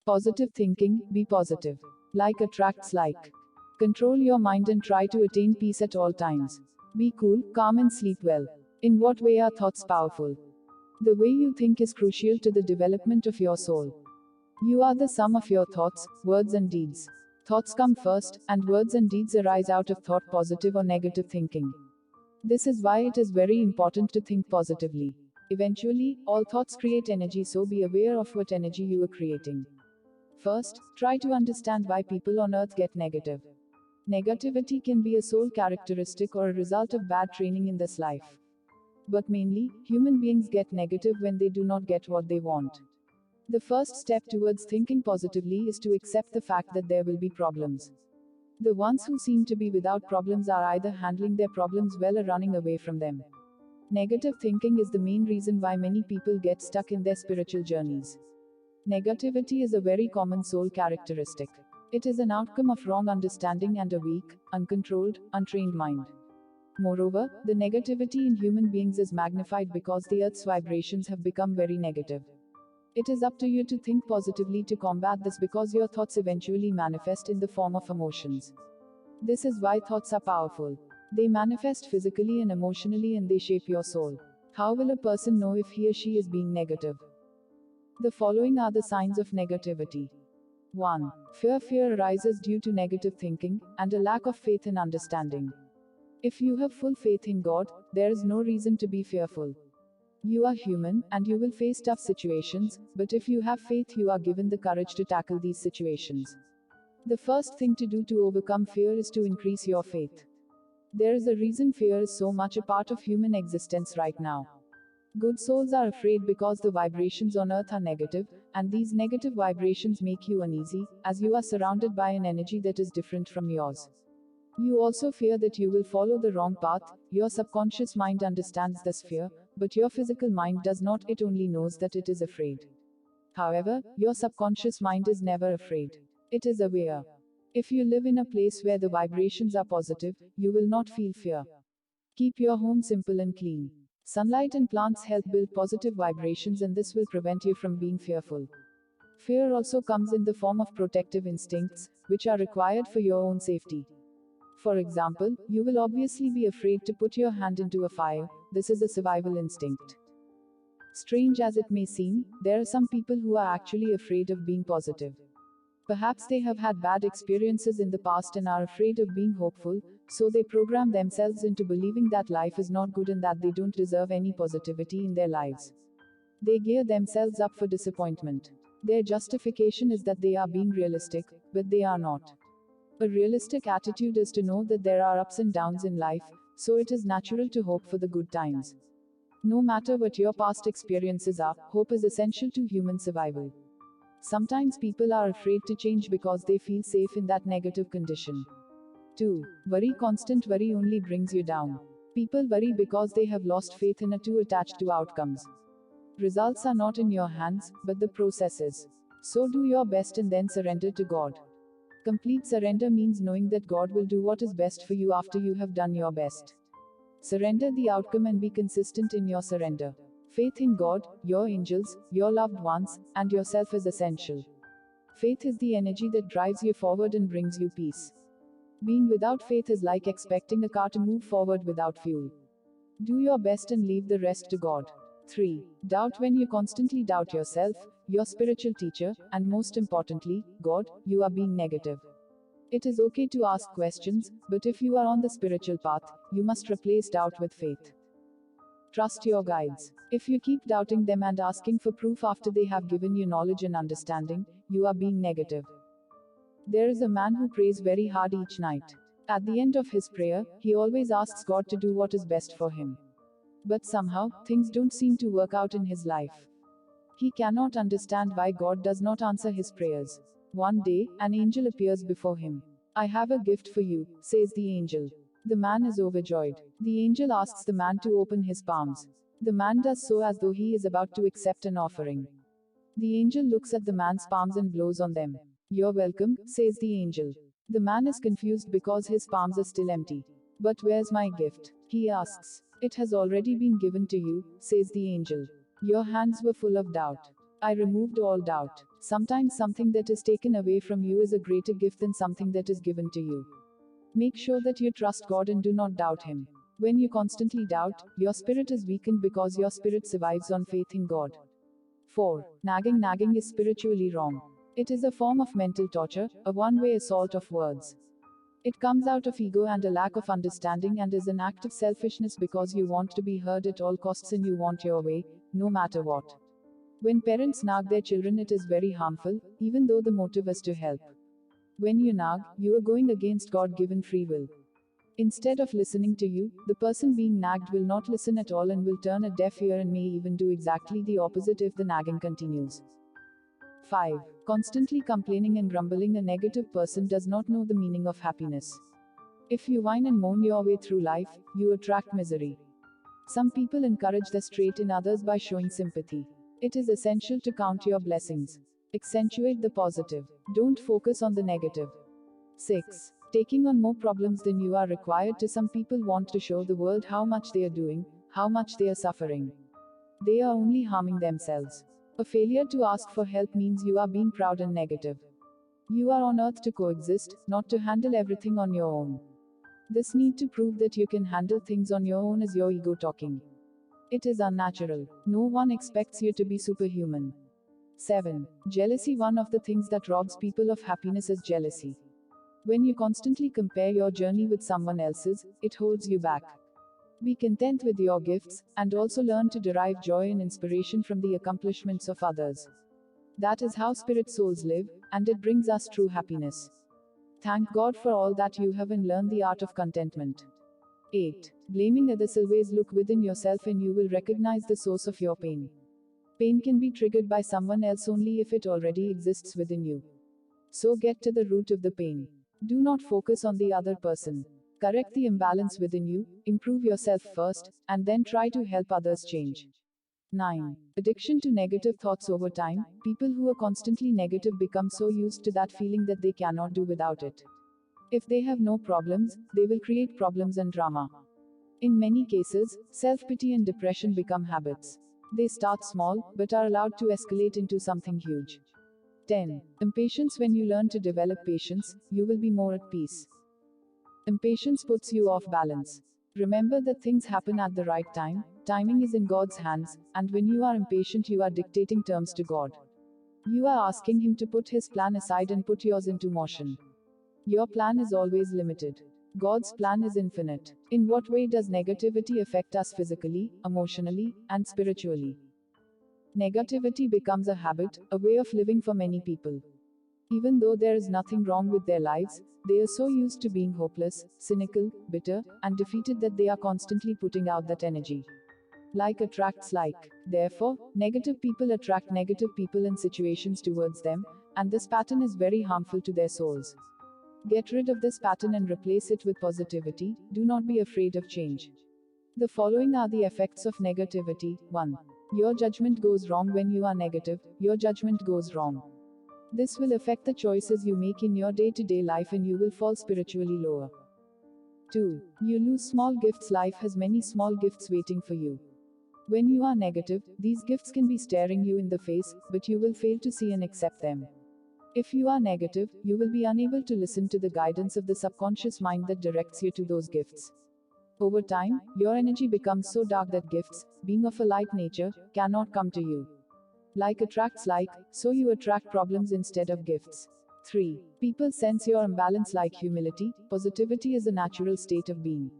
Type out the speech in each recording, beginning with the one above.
Positive thinking, be positive. Like attracts like. Control your mind and try to attain peace at all times. Be cool, calm, and sleep well. In what way are thoughts powerful? The way you think is crucial to the development of your soul. You are the sum of your thoughts, words, and deeds. Thoughts come first, and words and deeds arise out of thought, positive or negative thinking. This is why it is very important to think positively. Eventually, all thoughts create energy, so be aware of what energy you are creating. First, try to understand why people on earth get negative. Negativity can be a soul characteristic or a result of bad training in this life. But mainly, human beings get negative when they do not get what they want. The first step towards thinking positively is to accept the fact that there will be problems. The ones who seem to be without problems are either handling their problems well or running away from them. Negative thinking is the main reason why many people get stuck in their spiritual journeys. Negativity is a very common soul characteristic. It is an outcome of wrong understanding and a weak, uncontrolled, untrained mind. Moreover, the negativity in human beings is magnified because the earth's vibrations have become very negative. It is up to you to think positively to combat this because your thoughts eventually manifest in the form of emotions. This is why thoughts are powerful. They manifest physically and emotionally and they shape your soul. How will a person know if he or she is being negative? The following are the signs of negativity. 1. Fear. Fear arises due to negative thinking and a lack of faith and understanding. If you have full faith in God, there is no reason to be fearful. You are human, and you will face tough situations, but if you have faith, you are given the courage to tackle these situations. The first thing to do to overcome fear is to increase your faith. There is a reason fear is so much a part of human existence right now. Good souls are afraid because the vibrations on earth are negative, and these negative vibrations make you uneasy, as you are surrounded by an energy that is different from yours. You also fear that you will follow the wrong path. Your subconscious mind understands this fear, but your physical mind does not, it only knows that it is afraid. However, your subconscious mind is never afraid. It is aware. If you live in a place where the vibrations are positive, you will not feel fear. Keep your home simple and clean. Sunlight and plants help build positive vibrations, and this will prevent you from being fearful. Fear also comes in the form of protective instincts, which are required for your own safety. For example, you will obviously be afraid to put your hand into a fire. This is a survival instinct. Strange as it may seem, there are some people who are actually afraid of being positive. Perhaps they have had bad experiences in the past and are afraid of being hopeful, so they program themselves into believing that life is not good and that they don't deserve any positivity in their lives. They gear themselves up for disappointment. Their justification is that they are being realistic, but they are not. A realistic attitude is to know that there are ups and downs in life, so it is natural to hope for the good times. No matter what your past experiences are, hope is essential to human survival. Sometimes people are afraid to change because they feel safe in that negative condition. 2. Worry. Constant worry only brings you down. People worry because they have lost faith and are too attached to outcomes. Results are not in your hands, but the process is. So do your best and then surrender to God. Complete surrender means knowing that God will do what is best for you after you have done your best. Surrender the outcome and be consistent in your surrender. Faith in God, your angels, your loved ones, and yourself is essential. Faith is the energy that drives you forward and brings you peace. Being without faith is like expecting a car to move forward without fuel. Do your best and leave the rest to God. 3. Doubt. When you constantly doubt yourself, your spiritual teacher, and most importantly, God, you are being negative. It is okay to ask questions, but if you are on the spiritual path, you must replace doubt with faith. Trust your guides. If you keep doubting them and asking for proof after they have given you knowledge and understanding, you are being negative. There is a man who prays very hard each night. At the end of his prayer, he always asks God to do what is best for him. But somehow, things don't seem to work out in his life. He cannot understand why God does not answer his prayers. One day, an angel appears before him. I have a gift for you, says the angel. The man is overjoyed. The angel asks the man to open his palms. The man does so as though he is about to accept an offering. The angel looks at the man's palms and blows on them. You're welcome, says the angel. The man is confused because his palms are still empty. But where's my gift? He asks. It has already been given to you, says the angel. Your hands were full of doubt. I removed all doubt. Sometimes something that is taken away from you is a greater gift than something that is given to you. Make sure that you trust God and do not doubt Him. When you constantly doubt, your spirit is weakened because your spirit survives on faith in God. 4. Nagging is spiritually wrong. It is a form of mental torture, a one-way assault of words. It comes out of ego and a lack of understanding and is an act of selfishness because you want to be heard at all costs and you want your way, no matter what. When parents nag their children, it is very harmful, even though the motive is to help. When you nag, you are going against God given free will. Instead of listening to you, the person being nagged will not listen at all and will turn a deaf ear and may even do exactly the opposite if the nagging continues. 5. Constantly complaining and grumbling. A negative person does not know the meaning of happiness. If you whine and moan your way through life, you attract misery. Some people encourage the straight in others by showing sympathy. It is essential to count your blessings. Accentuate the positive. Don't focus on the negative. 6. Taking on more problems than you are required to. Some people want to show the world how much they are doing, how much they are suffering. They are only harming themselves. A failure to ask for help means you are being proud and negative. You are on earth to coexist, not to handle everything on your own. This need to prove that you can handle things on your own is your ego talking. It is unnatural. No one expects you to be superhuman. 7. Jealousy. One of the things that robs people of happiness is jealousy. When you constantly compare your journey with someone else's, it holds you back. Be content with your gifts, and also learn to derive joy and inspiration from the accomplishments of others. That is how spirit souls live, and it brings us true happiness. Thank God for all that you have and learn the art of contentment. 8. Blaming others. Always look within yourself and you will recognize the source of your pain. Pain can be triggered by someone else only if it already exists within you. So get to the root of the pain. Do not focus on the other person. Correct the imbalance within you, improve yourself first, and then try to help others change. 9. Addiction to negative thoughts. Over time, people who are constantly negative become so used to that feeling that they cannot do without it. If they have no problems, they will create problems and drama. In many cases, self-pity and depression become habits. They start small, but are allowed to escalate into something huge. 10. Impatience. When you learn to develop patience, you will be more at peace. Impatience puts you off balance. Remember that things happen at the right time, timing is in God's hands, and when you are impatient, you are dictating terms to God. You are asking Him to put His plan aside and put yours into motion. Your plan is always limited. God's plan is infinite. In what way does negativity affect us physically, emotionally, and spiritually? Negativity becomes a habit, a way of living for many people. Even though there is nothing wrong with their lives, they are so used to being hopeless, cynical, bitter, and defeated that they are constantly putting out that energy. Like attracts like. Therefore, negative people attract negative people and situations towards them, and this pattern is very harmful to their souls. Get rid of this pattern and replace it with positivity. Do not be afraid of change. The following are the effects of negativity. 1. Your judgment goes wrong. When you are negative, your judgment goes wrong. This will affect the choices you make in your day-to-day life and you will fall spiritually lower. 2. You lose small gifts. Life has many small gifts waiting for you. When you are negative, these gifts can be staring you in the face, but you will fail to see and accept them. If you are negative, you will be unable to listen to the guidance of the subconscious mind that directs you to those gifts. Over time, your energy becomes so dark that gifts, being of a light nature, cannot come to you. Like attracts like, so you attract problems instead of gifts. 3. People sense your imbalance. Like humility, positivity is a natural state of being.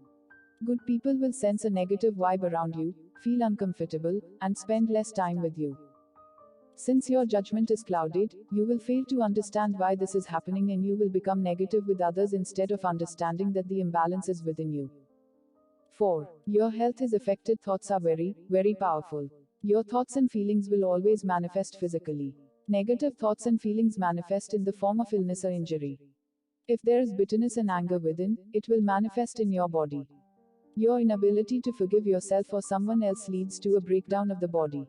Good people will sense a negative vibe around you, feel uncomfortable, and spend less time with you. Since your judgment is clouded, you will fail to understand why this is happening and you will become negative with others instead of understanding that the imbalance is within you. 4. Your health is affected. Thoughts are very, very powerful. Your thoughts and feelings will always manifest physically. Negative thoughts and feelings manifest in the form of illness or injury. If there is bitterness and anger within, it will manifest in your body. Your inability to forgive yourself or someone else leads to a breakdown of the body.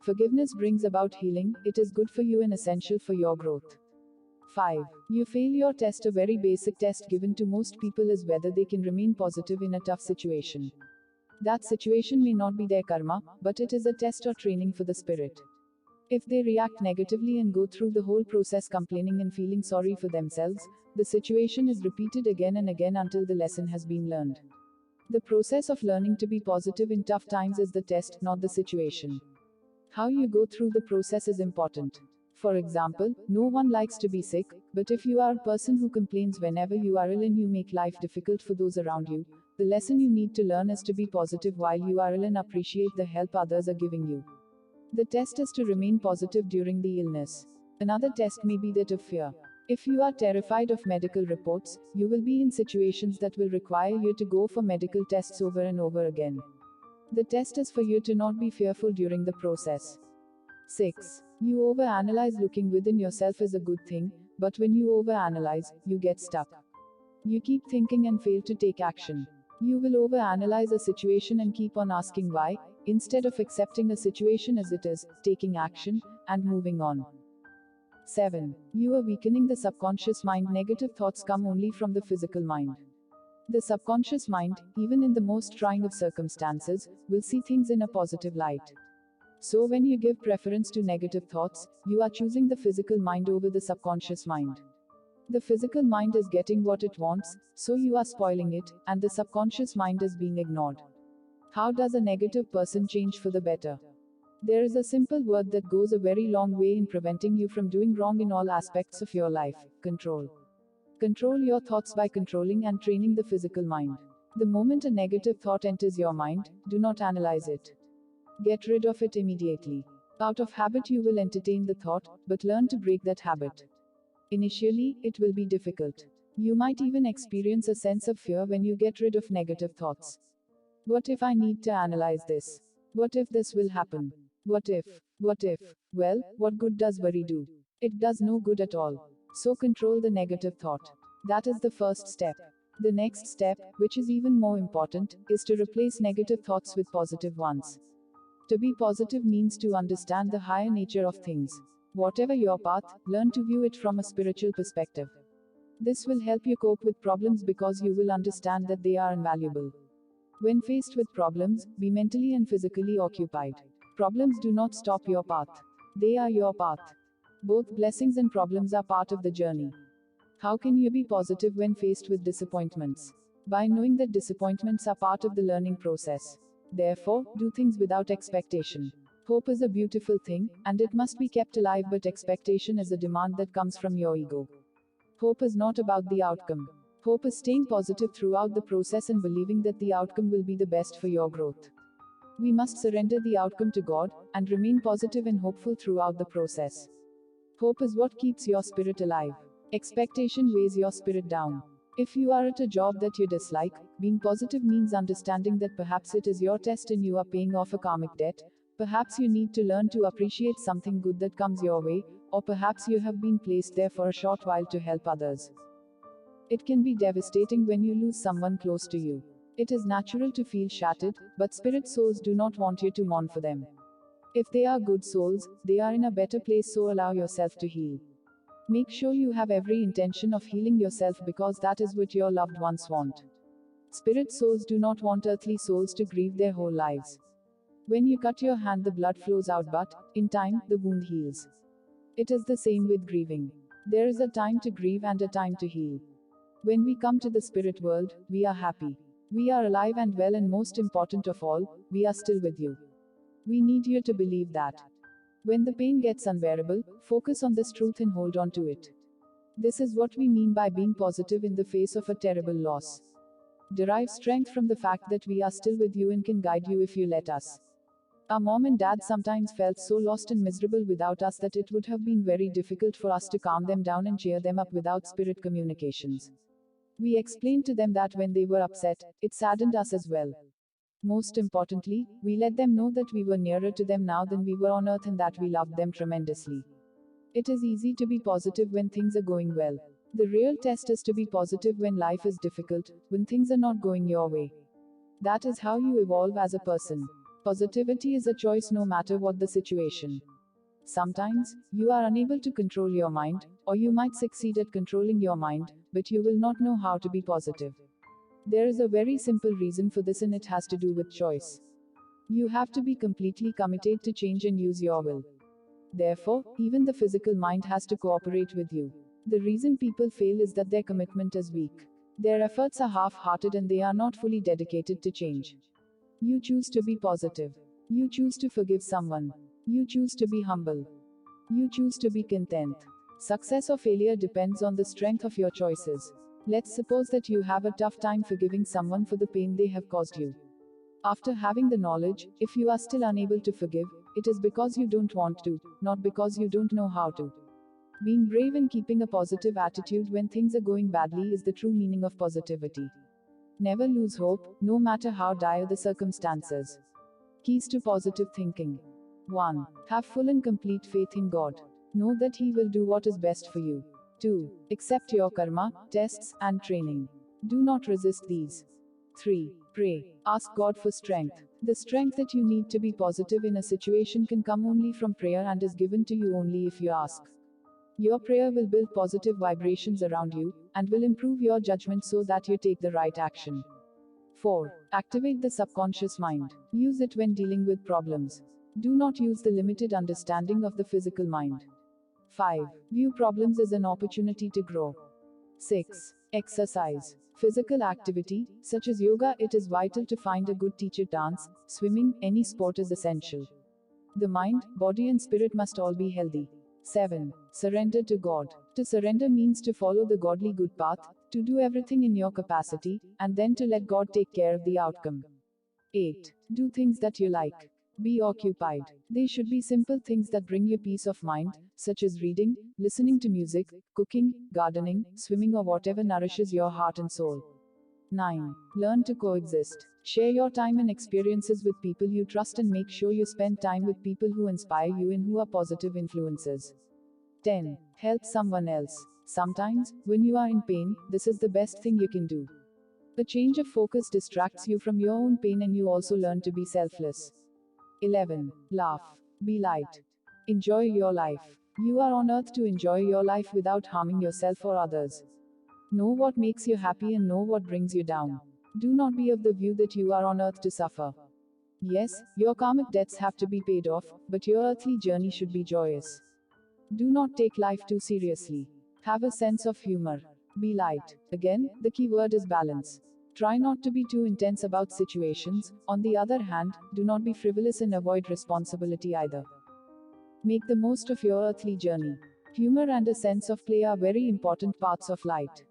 Forgiveness brings about healing. It is good for you and essential for your growth. 5. You fail your test. A very basic test given to most people is whether they can remain positive in a tough situation. That situation may not be their karma, but it is a test or training for the spirit. If they react negatively and go through the whole process complaining and feeling sorry for themselves, the situation is repeated again and again until the lesson has been learned. The process of learning to be positive in tough times is the test, not the situation. How you go through the process is important. For example, no one likes to be sick, but if you are a person who complains whenever you are ill and you make life difficult for those around you, the lesson you need to learn is to be positive while you are ill and appreciate the help others are giving you. The test is to remain positive during the illness. Another test may be that of fear. If you are terrified of medical reports, you will be in situations that will require you to go for medical tests over and over again. The test is for you to not be fearful during the process. 6. You overanalyze. Looking within yourself is a good thing, but when you overanalyze, you get stuck. You keep thinking and fail to take action. You will overanalyze a situation and keep on asking why, instead of accepting a situation as it is, taking action, and moving on. 7. You are weakening the subconscious mind. Negative thoughts come only from the physical mind. The subconscious mind, even in the most trying of circumstances, will see things in a positive light. So when you give preference to negative thoughts, you are choosing the physical mind over the subconscious mind. The physical mind is getting what it wants, so you are spoiling it, and the subconscious mind is being ignored. How does a negative person change for the better? There is a simple word that goes a very long way in preventing you from doing wrong in all aspects of your life: control. Control your thoughts by controlling and training the physical mind. The moment a negative thought enters your mind, do not analyze it. Get rid of it immediately. Out of habit, you will entertain the thought, but learn to break that habit. Initially, it will be difficult. You might even experience a sense of fear when you get rid of negative thoughts. What if I need to analyze this? What if this will happen? What if? What if? Well, what good does worry do? It does no good at all. So control the negative thought. That is the first step. The next step, which is even more important, is to replace negative thoughts with positive ones. To be positive means to understand the higher nature of things. Whatever your path, learn to view it from a spiritual perspective. This will help you cope with problems because you will understand that they are invaluable. When faced with problems, be mentally and physically occupied. Problems do not stop your path. They are your path. Both blessings and problems are part of the journey. How can you be positive when faced with disappointments? By knowing that disappointments are part of the learning process. Therefore, do things without expectation. Hope is a beautiful thing, and it must be kept alive, but expectation is a demand that comes from your ego. Hope is not about the outcome. Hope is staying positive throughout the process and believing that the outcome will be the best for your growth. We must surrender the outcome to God, and remain positive and hopeful throughout the process. Hope is what keeps your spirit alive. Expectation weighs your spirit down. If you are at a job that you dislike, being positive means understanding that perhaps it is your test and you are paying off a karmic debt. Perhaps you need to learn to appreciate something good that comes your way, or perhaps you have been placed there for a short while to help others. It can be devastating when you lose someone close to you. It is natural to feel shattered, but spirit souls do not want you to mourn for them. If they are good souls, they are in a better place, so allow yourself to heal. Make sure you have every intention of healing yourself because that is what your loved ones want. Spirit souls do not want earthly souls to grieve their whole lives. When you cut your hand, the blood flows out, but, in time, the wound heals. It is the same with grieving. There is a time to grieve and a time to heal. When we come to the spirit world, we are happy. We are alive and well, and most important of all, we are still with you. We need you to believe that. When the pain gets unbearable, focus on this truth and hold on to it. This is what we mean by being positive in the face of a terrible loss. Derive strength from the fact that we are still with you and can guide you if you let us. Our mom and dad sometimes felt so lost and miserable without us that it would have been very difficult for us to calm them down and cheer them up without spirit communications. We explained to them that when they were upset, it saddened us as well. Most importantly, we let them know that we were nearer to them now than we were on earth and that we loved them tremendously. It is easy to be positive when things are going well. The real test is to be positive when life is difficult, when things are not going your way. That is how you evolve as a person. Positivity is a choice no matter what the situation. Sometimes, you are unable to control your mind, or you might succeed at controlling your mind, but you will not know how to be positive. There is a very simple reason for this, and it has to do with choice. You have to be completely committed to change and use your will. Therefore, even the physical mind has to cooperate with you. The reason people fail is that their commitment is weak. Their efforts are half-hearted and they are not fully dedicated to change. You choose to be positive. You choose to forgive someone. You choose to be humble. You choose to be content. Success or failure depends on the strength of your choices. Let's suppose that you have a tough time forgiving someone for the pain they have caused you. After having the knowledge, if you are still unable to forgive, it is because you don't want to, not because you don't know how to. Being brave and keeping a positive attitude when things are going badly is the true meaning of positivity. Never lose hope, no matter how dire the circumstances. Keys to positive thinking. 1. Have full and complete faith in God. Know that He will do what is best for you. 2. Accept your karma, tests, and training. Do not resist these. 3. Pray. Ask God for strength. The strength that you need to be positive in a situation can come only from prayer and is given to you only if you ask. Your prayer will build positive vibrations around you, and will improve your judgment so that you take the right action. 4. Activate the subconscious mind. Use it when dealing with problems. Do not use the limited understanding of the physical mind. 5. View problems as an opportunity to grow. 6. Exercise. Physical activity, such as yoga, it is vital to find a good teacher. Dance, swimming, any sport is essential. The mind, body and spirit must all be healthy. 7. Surrender to God. To surrender means to follow the godly good path, to do everything in your capacity, and then to let God take care of the outcome. 8. Do things that you like. Be occupied. They should be simple things that bring you peace of mind, such as reading, listening to music, cooking, gardening, swimming, or whatever nourishes your heart and soul. 9. Learn to coexist. Share your time and experiences with people you trust and make sure you spend time with people who inspire you and who are positive influences. 10. Help someone else. Sometimes, when you are in pain, this is the best thing you can do. A change of focus distracts you from your own pain and you also learn to be selfless. 11. Laugh. Be light. Enjoy your life. You are on earth to enjoy your life without harming yourself or others. Know what makes you happy and know what brings you down. Do not be of the view that you are on earth to suffer. Yes, your karmic debts have to be paid off, but your earthly journey should be joyous. Do not take life too seriously. Have a sense of humor. Be light. Again, the key word is balance. Try not to be too intense about situations. On the other hand, do not be frivolous and avoid responsibility either. Make the most of your earthly journey. Humor and a sense of play are very important parts of light.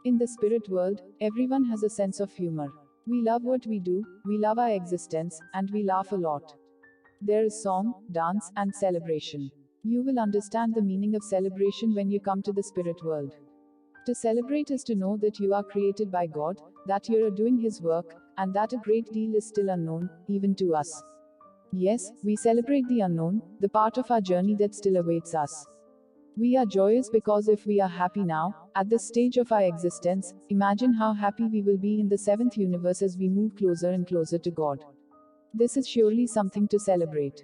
In the spirit world, everyone has a sense of humor. We love what we do, we love our existence, and we laugh a lot. There is song, dance, and celebration. You will understand the meaning of celebration when you come to the spirit world. To celebrate is to know that you are created by God, that you are doing His work, and that a great deal is still unknown, even to us. Yes, we celebrate the unknown, the part of our journey that still awaits us. We are joyous because if we are happy now, at this stage of our existence, imagine how happy we will be in the seventh universe as we move closer and closer to God. This is surely something to celebrate.